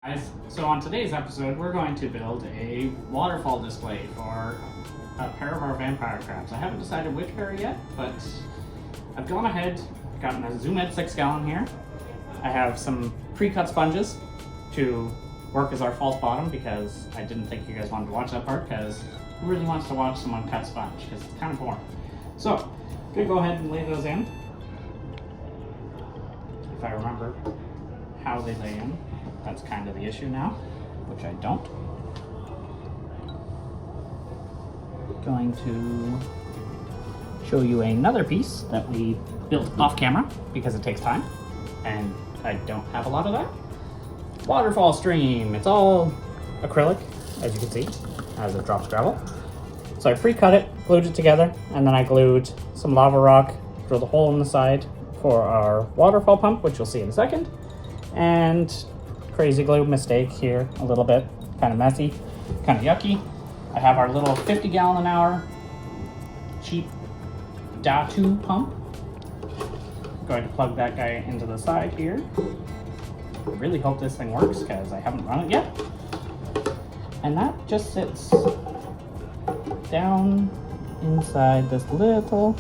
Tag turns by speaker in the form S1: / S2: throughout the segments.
S1: Guys, so on today's episode, we're going to build a waterfall display for a pair of our vampirecrabs. I haven't decided which pair yet, but I've gone ahead, gotten a Zoom Ed 6 gallon here. I have some pre-cut sponges to work as our false bottom because I didn't think you guys wanted to watch that part because who really wants to watch someone cut sponge because it's kind of boring. So, I'm going to go ahead and lay those in. If I remember how they lay in. That's kind of the issue now, which I don't. Going to show you another piece that we built off camera because it takes time and I don't have a lot of that. Waterfall stream. It's all acrylic, as you can see, as it drops gravel. So I pre-cut it, glued it together, and then I glued some lava rock, drilled a hole in the side for our waterfall pump, which you'll see in a second, and crazy glue mistake here a little bit, kind of messy, kind of yucky. I have our little 50 gallon an hour cheap Datu pump. I'm going to plug that guy into the side here. I really hope this thing works because I haven't run it yet. And that just sits down inside this little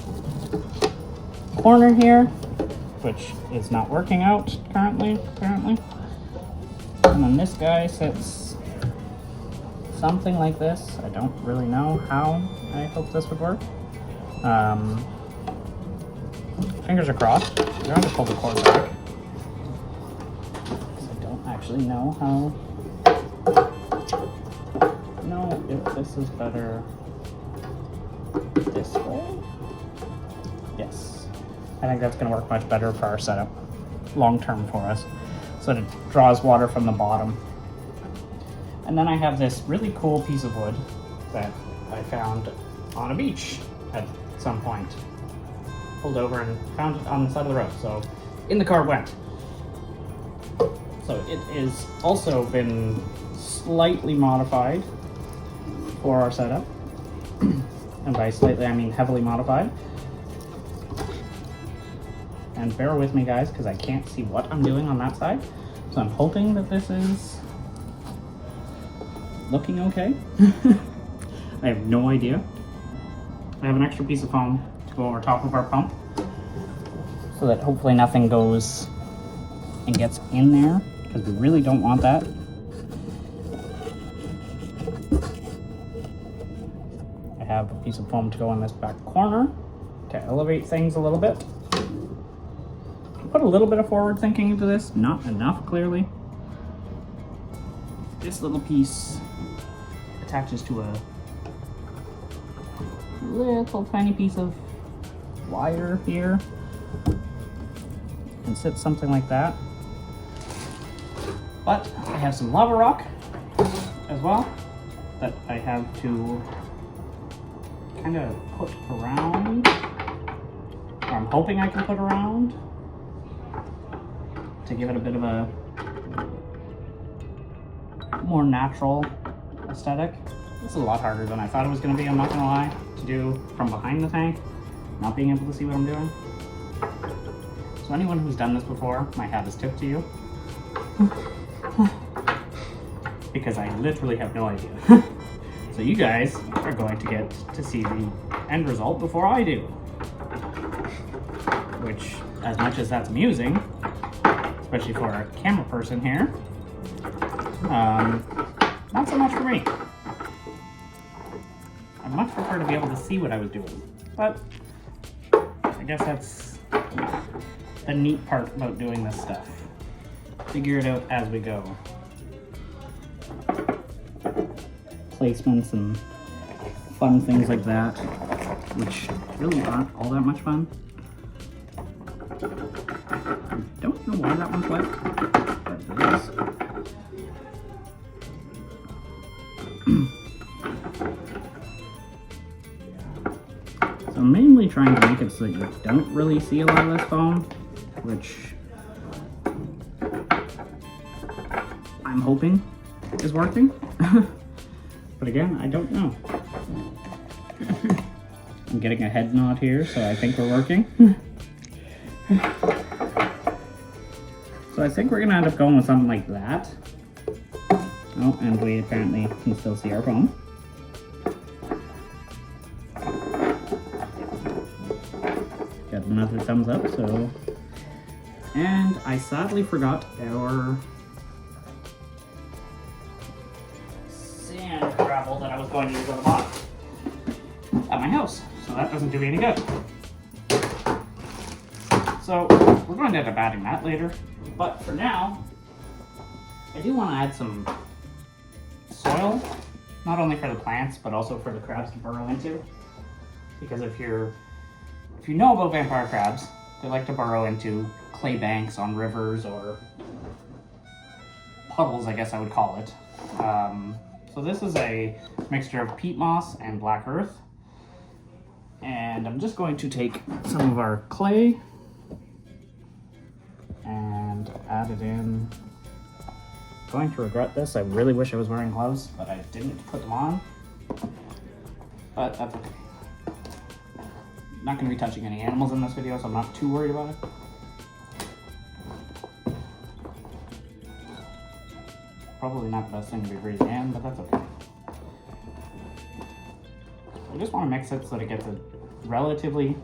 S1: corner here, which is not working out currently, apparently. And then this guy sits something like this. I don't really know how I hope this would work. Fingers are crossed. I'm going to pull the cord back. I don't actually know how. No, if this is better this way. Yes. I think that's going to work much better for our setup long term for us. So it draws water from the bottom. And then I have this really cool piece of wood that I found on a beach at some point. Pulled over and found it on the side of the road, so in the car went. So it is also been slightly modified for our setup. And by slightly, I mean heavily modified. And bear with me, guys, because I can't see what I'm doing on that side. So I'm hoping that this is looking okay. I have no idea. I have an extra piece of foam to go over top of our pump so that hopefully nothing goes and gets in there because we really don't want that. I have a piece of foam to go in this back corner to elevate things a little bit. Put a little bit of forward thinking into this, not enough clearly. This little piece attaches to a little tiny piece of wire here and sits something like that. But I have some lava rock as well that I have to kind of put around, or I'm hoping I can put around to give it a bit of a more natural aesthetic. This is a lot harder than I thought it was going to be, I'm not going to lie, to do from behind the tank, not being able to see what I'm doing. So anyone who's done this before, my hat is tipped to you. Because I literally have no idea. So you guys are going to get to see the end result before I do. Which, as much as that's amusing, especially for a camera person here, not so much for me. I much prefer to be able to see what I was doing, but I guess that's the neat part about doing this stuff. Figure it out as we go. Placements and fun things like that, which really aren't all that much fun. I don't know why that one's wet, but it is. So I'm mainly trying to make it so that you don't really see a lot of this foam, which I'm hoping is working. But again, I don't know. I'm getting a head nod here, so I think we're working. So I think we're gonna end up going with something like that. Oh, and we apparently can still see our foam. Got another thumbs up, so... And I sadly forgot our sand gravel that I was going to use on the bottom at my house, so that doesn't do me any good. So we're going to end up adding that later, but for now, I do want to add some soil, not only for the plants, but also for the crabs to burrow into. Because if you know about vampire crabs, they like to burrow into clay banks on rivers or puddles, I guess I would call it. So this is a mixture of peat moss and black earth. And I'm just going to take some of our clay and add it in. I'm going to regret this. I really wish I was wearing gloves, but I didn't put them on. But that's okay. I'm not going to be touching any animals in this video, so I'm not too worried about it. Probably not the best thing to be breathing in, but that's okay. I just want to mix it so that it gets a relatively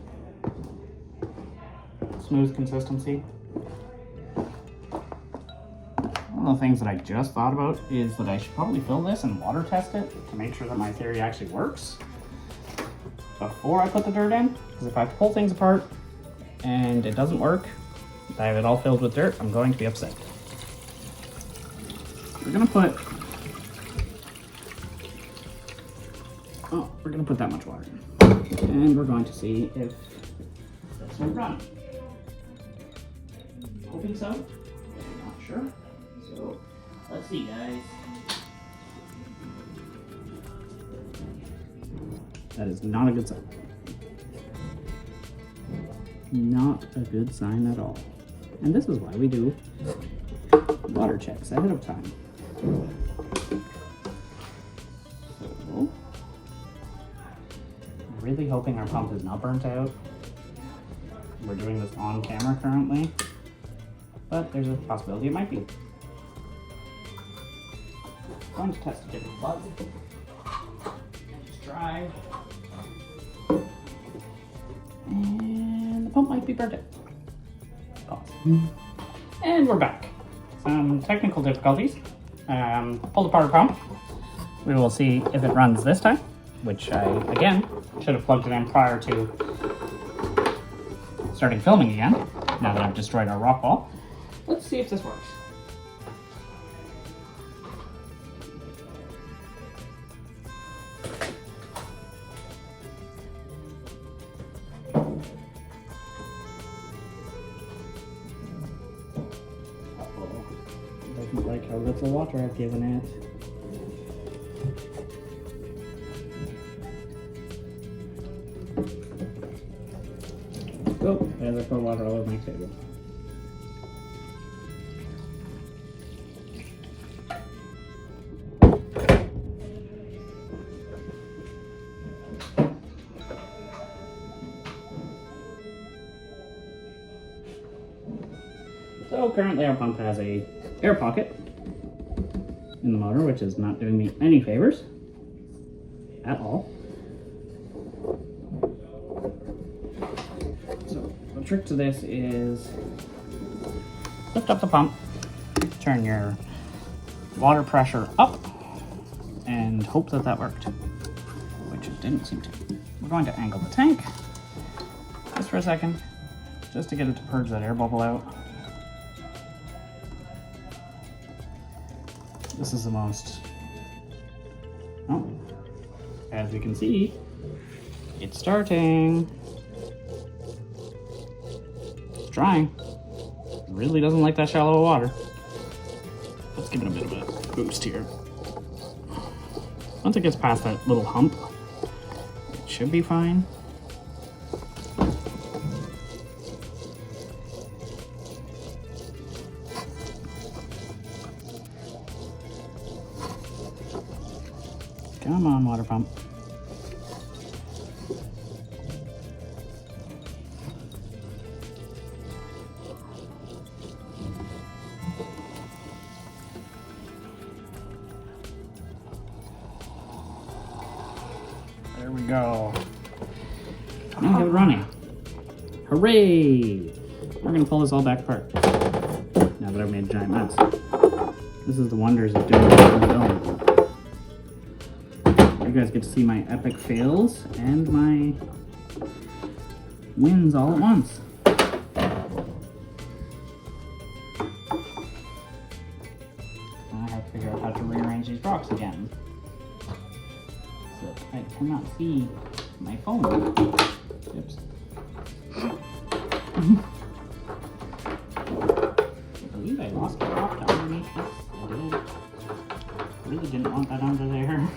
S1: smooth consistency. One of the things that I just thought about is that I should probably fill this and water test it to make sure that my theory actually works before I put the dirt in. Because if I pull things apart and it doesn't work, if I have it all filled with dirt, I'm going to be upset. We're gonna put that much water in. And we're going to see if this will run. Hoping so. Not sure. So let's see, guys. That is not a good sign. Not a good sign at all. And this is why we do water checks ahead of time. So, really hoping our pump is not burnt out. We're doing this on camera currently, but there's a possibility it might be. I'm going to test a different plug. It's dry. And the pump might be burnt out. Pause. And we're back. Some technical difficulties. Pulled apart our pump. We will see if it runs this time, which I, again, should have plugged it in prior to starting filming again, now that I've destroyed our rock wall. Let's see if this works. Doesn't like how little water I've given it. Oh, there's a pour water all over my table. So currently our pump has a air pocket in the motor, which is not doing me any favors at all. So the trick to this is lift up the pump, turn your water pressure up, and hope that that worked, which it didn't seem to. We're going to angle the tank just for a second, just to get it to purge that air bubble out. This is the most, oh, as you can see, it's starting. It's drying. It really doesn't like that shallow water. Let's give it a bit of a boost here. Once it gets past that little hump, it should be fine. Come on, water pump. go. Now we have it running. Hooray! We're gonna pull this all back apart. Now that I've made a giant mess. This is the wonders of doing this on film. You guys get to see my epic fails and my wins all at once. I have to figure out how to rearrange these rocks again. So I cannot see my phone. Oops. I believe I lost a rock underneath this. I did. Really didn't want that under there.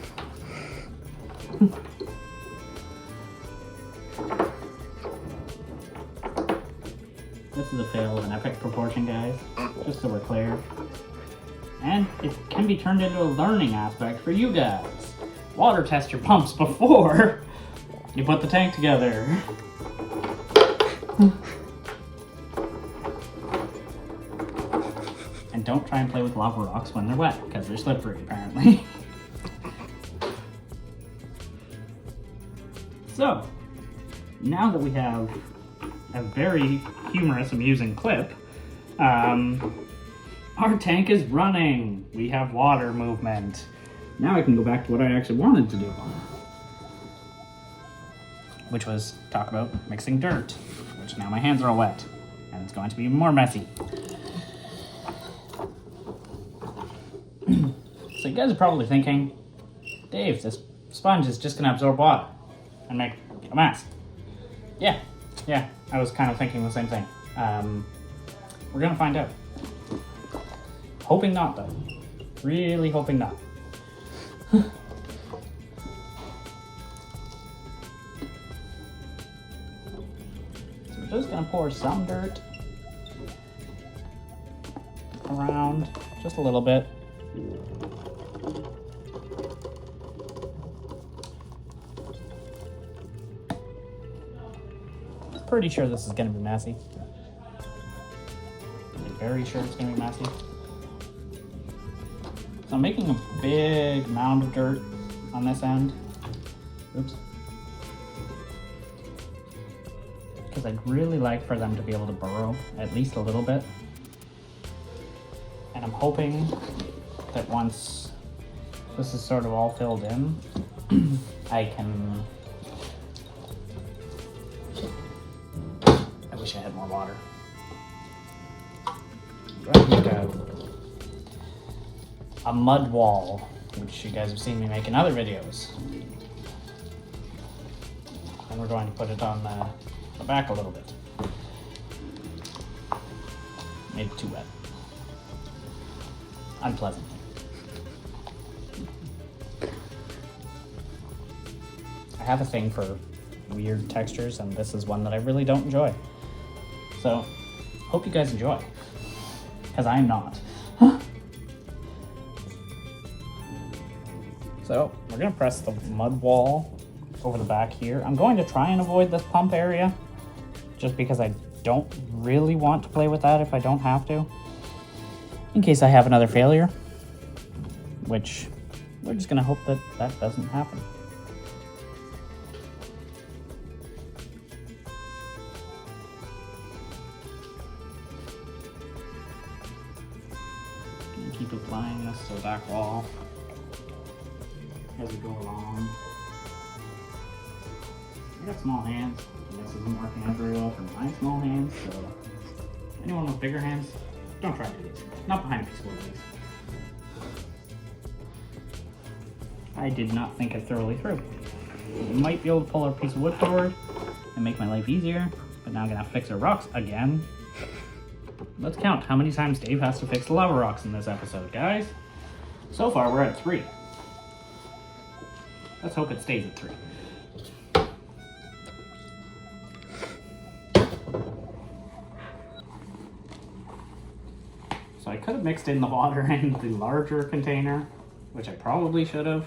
S1: This is a fail of an epic proportion, guys, just so we're clear. And it can be turned into a learning aspect for you guys. Water test your pumps before you put the tank together. And don't try and play with lava rocks when they're wet, because they're slippery, apparently. So, now that we have a very humorous, amusing clip, our tank is running. We have water movement. Now I can go back to what I actually wanted to do, which was talk about mixing dirt, which now my hands are all wet, and it's going to be more messy. So you guys are probably thinking, Dave, this sponge is just gonna absorb water and make a mess. Yeah, I was kind of thinking the same thing. We're gonna find out. Hoping not, though. Really hoping not. So we're just gonna pour some dirt around, just a little bit. Pretty sure this is gonna be messy. I'm very sure it's gonna be messy. So I'm making a big mound of dirt on this end. Oops. Because I'd really like for them to be able to burrow at least a little bit. And I'm hoping that once this is sort of all filled in, I can... I wish I had more water. I'm going to make a mud wall, which you guys have seen me make in other videos. And we're going to put it on the back a little bit. Made it too wet. Unpleasant. I have a thing for weird textures, and this is one that I really don't enjoy. So, hope you guys enjoy, because I'm not. So, we're gonna press the mud wall over the back here. I'm going to try and avoid this pump area, just because I don't really want to play with that if I don't have to. In case I have another failure, which we're just gonna hope that that doesn't happen. And keep applying this to the back wall as we go along. I got small hands, and this isn't working out very well for my small hands, so anyone with bigger hands, don't try to do this. Not behind a piece of wood, please. I did not think it thoroughly through. I might be able to pull a piece of wood forward and make my life easier, but now I'm gonna have to fix our rocks again. Let's count how many times Dave has to fix the lava rocks in this episode, guys. So far, we're at 3. Let's hope it stays at 3. So I could have mixed in the water in the larger container, which I probably should have.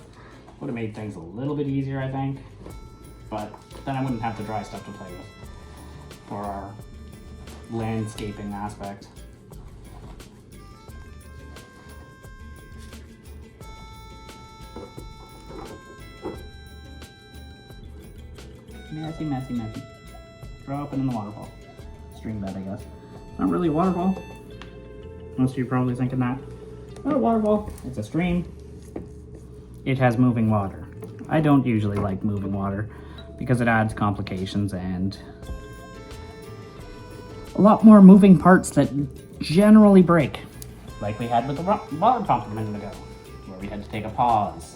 S1: Would have made things a little bit easier, I think. But then I wouldn't have the dry stuff to play with for our landscaping aspect. Messy, messy, messy. Dropping in the waterfall. Stream bed, I guess. Not really a waterfall. Most of you are probably thinking that. Not a waterfall, it's a stream. It has moving water. I don't usually like moving water because it adds complications and a lot more moving parts that generally break. Like we had with the water pump a minute ago, where we had to take a pause.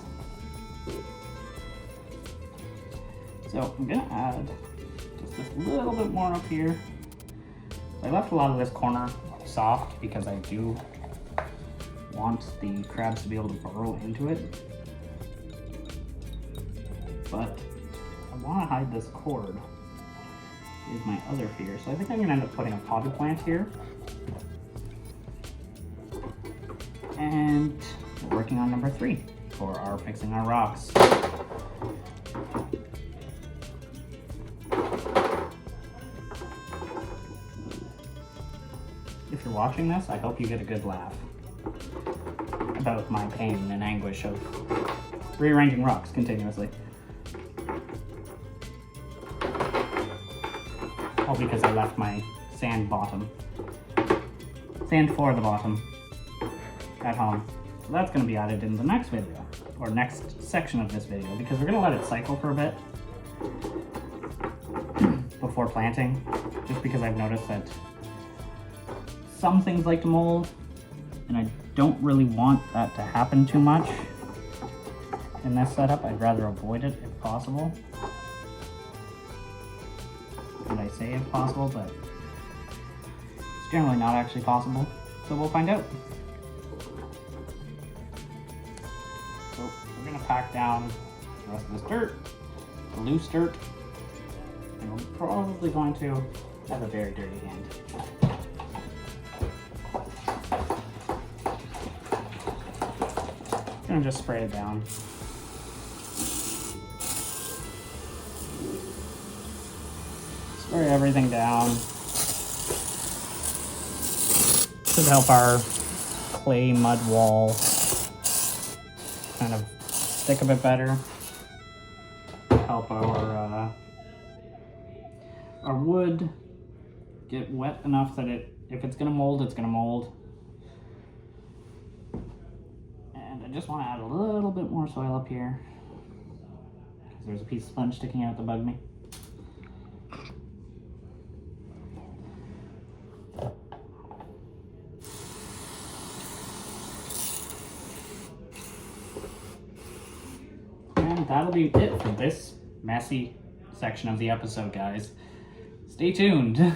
S1: So I'm gonna add just this little bit more up here. I left a lot of this corner soft because I do want the crabs to be able to burrow into it. But I want to hide this cord is my other fear. So I think I'm gonna end up putting a potted plant here. And we're working on number 3 for our fixing our rocks. If you're watching this, I hope you get a good laugh about my pain and anguish of rearranging rocks continuously. All because I left my sand for the bottom at home. So that's going to be added in the next video, or next section of this video, because we're going to let it cycle for a bit before planting, just because I've noticed that some things like to mold, and I don't really want that to happen too much in this setup. I'd rather avoid it if possible. And I say if possible, but it's generally not actually possible. So we'll find out. So we're gonna pack down the rest of this dirt, the loose dirt, and we're probably going to have a very dirty hand. I'm gonna just spray it down. Spray everything down. Should help our clay mud wall kind of stick a bit better. Help our wood get wet enough that if it's gonna mold, it's gonna mold. And I just want to add a little bit more soil up here because there's a piece of sponge sticking out that bugged me. And that'll be it for this messy section of the episode, guys. Stay tuned.